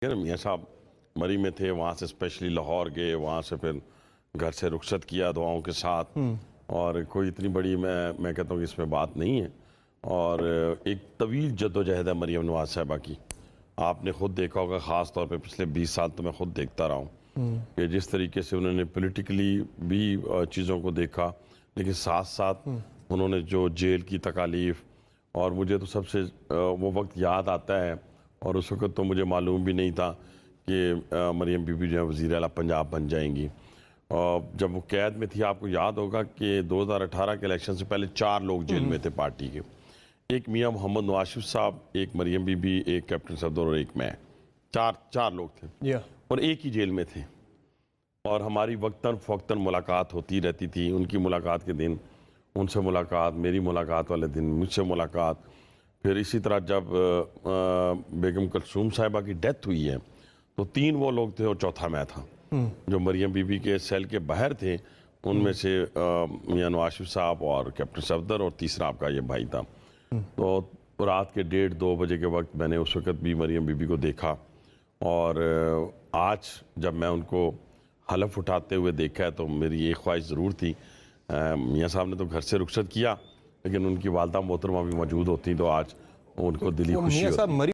میاں صاحب مری میں تھے، وہاں سے اسپیشلی لاہور گئے، وہاں سے پھر گھر سے رخصت کیا دعاؤں کے ساتھ، اور کوئی اتنی بڑی میں کہتا ہوں کہ اس میں بات نہیں ہے، اور ایک طویل جد و جہد ہے مریم نواز صاحبہ کی. آپ نے خود دیکھا ہوگا، خاص طور پہ پچھلے 20 سال تو میں خود دیکھتا رہا ہوں کہ جس طریقے سے انہوں نے پولیٹیکلی بھی چیزوں کو دیکھا، لیکن ساتھ ساتھ انہوں نے جو جیل کی تکالیف، اور مجھے تو سب سے وہ وقت یاد آتا ہے، اور اس وقت تو مجھے معلوم بھی نہیں تھا کہ مریم بی بی جو ہے وزیر اعلیٰ پنجاب بن جائیں گی. جب وہ قید میں تھی، آپ کو یاد ہوگا کہ 2018 کے الیکشن سے پہلے 4 لوگ جیل میں تھے پارٹی کے. ایک میاں محمد نواز شریف صاحب، ایک مریم بی بی، ایک کیپٹن صفدر اور ایک میں. چار لوگ تھے اور ایک ہی جیل میں تھے، اور ہماری وقتاً فوقتاً ملاقات ہوتی رہتی تھی. ان کی ملاقات کے دن ان سے ملاقات، میری ملاقات والے دن مجھ سے ملاقات. پھر اسی طرح جب بیگم کلثوم صاحبہ کی ڈیتھ ہوئی ہے تو 3 وہ لوگ تھے اور چوتھا میں تھا. جو مریم بی بی کے سیل کے باہر تھے ان میں سے میاں نواز شریف صاحب اور کیپٹن صفدر، اور تیسرا آپ کا یہ بھائی تھا. تو رات کے 1:30-2 بجے کے وقت میں نے اس وقت بھی مریم بی بی کو دیکھا، اور آج جب میں ان کو حلف اٹھاتے ہوئے دیکھا ہے تو میری ایک خواہش ضرور تھی. میاں صاحب نے تو گھر سے رخصت کیا، لیکن ان کی والدہ محترمہ بھی موجود ہوتی تو آج ان کو دلی خوشی ہوتی.